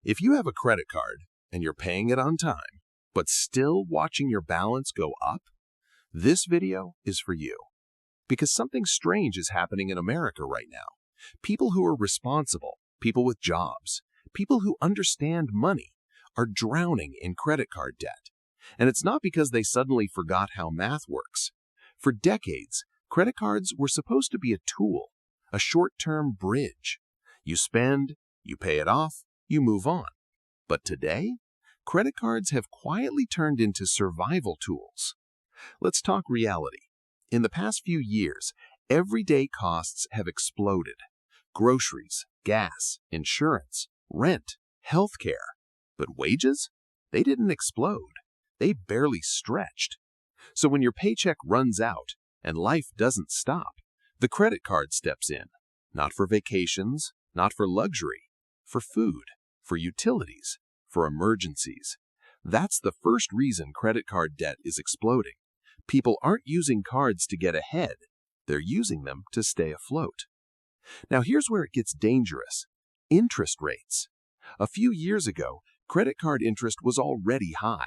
If you have a credit card and you're paying it on time, but still watching your balance go up, this video is for you. Because something strange is happening in America right now. People who are responsible, people with jobs, people who understand money are drowning in credit card debt. And it's not because they suddenly forgot how math works. For decades, credit cards were supposed to be a tool, a short-term bridge. You spend, you pay it off, you move on. But today, credit cards have quietly turned into survival tools. Let's talk reality. In the past few years, everyday costs have exploded. Groceries, gas, insurance, rent, healthcare. But wages? They didn't explode. They barely stretched. So when your paycheck runs out and life doesn't stop, the credit card steps in. Not for vacations, not for luxury, for food, for utilities, for emergencies. That's the first reason credit card debt is exploding. People aren't using cards to get ahead. They're using them to stay afloat. Now here's where it gets dangerous. Interest rates. A few years ago, credit card interest was already high.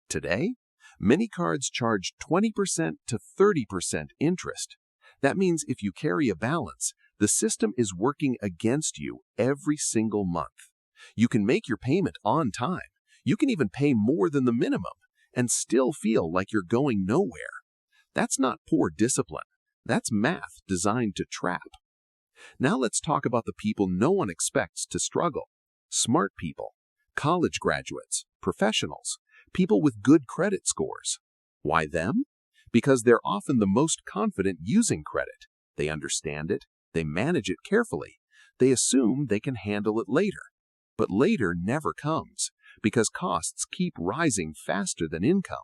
Today, many cards charge 20% to 30% interest. That means if you carry a balance, the system is working against you every single month. You can make your payment on time. You can even pay more than the minimum and still feel like you're going nowhere. That's not poor discipline. That's math designed to trap. Now let's talk about the people no one expects to struggle. Smart people, college graduates, professionals, people with good credit scores. Why them? Because they're often the most confident using credit. They understand it. They manage it carefully. They assume they can handle it later. But later never comes because costs keep rising faster than income.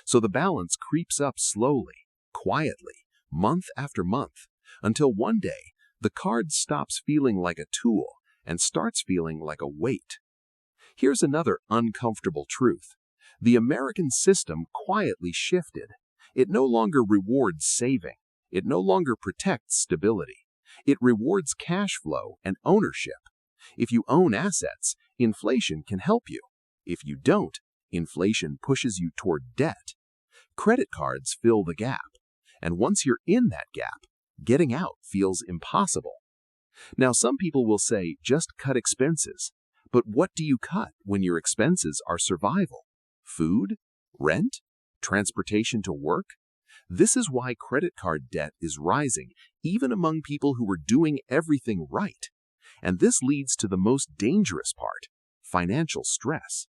So the balance creeps up slowly, quietly, month after month, until one day the card stops feeling like a tool and starts feeling like a weight. Here's another uncomfortable truth. The American system quietly shifted. It no longer rewards saving. It no longer protects stability. It rewards cash flow and ownership. If you own assets, inflation can help you. If you don't, inflation pushes you toward debt. Credit cards fill the gap. And once you're in that gap, getting out feels impossible. Now, some people will say, just cut expenses. But what do you cut when your expenses are survival? Food? Rent? Transportation to work? This is why credit card debt is rising, even among people who are doing everything right. And this leads to the most dangerous part, financial stress.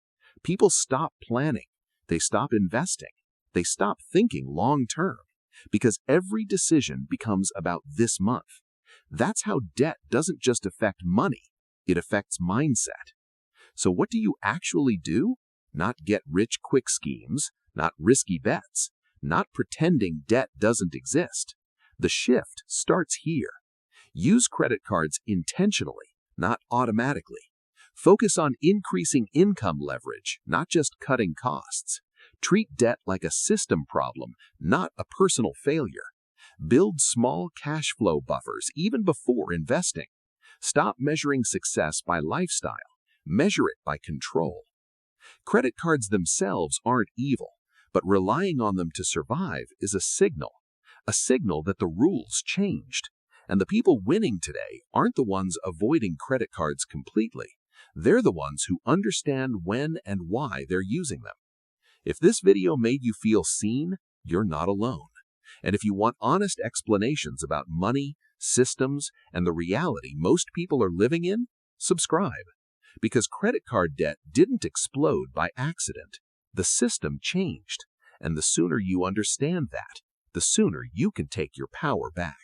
People stop planning. They stop investing. They stop thinking long term because every decision becomes about this month. That's how debt doesn't just affect money. It affects mindset. So what do you actually do? Not get-rich-quick schemes, not risky bets, not pretending debt doesn't exist. The shift starts here. Use credit cards intentionally, not automatically. Focus on increasing income leverage, not just cutting costs. Treat debt like a system problem, not a personal failure. Build small cash flow buffers even before investing. Stop measuring success by lifestyle. Measure it by control. Credit cards themselves aren't evil, but relying on them to survive is a signal that the rules changed. And the people winning today aren't the ones avoiding credit cards completely. They're the ones who understand when and why they're using them. If this video made you feel seen, you're not alone. And if you want honest explanations about money, systems, and the reality most people are living in, subscribe. Because credit card debt didn't explode by accident. The system changed. And the sooner you understand that, the sooner you can take your power back.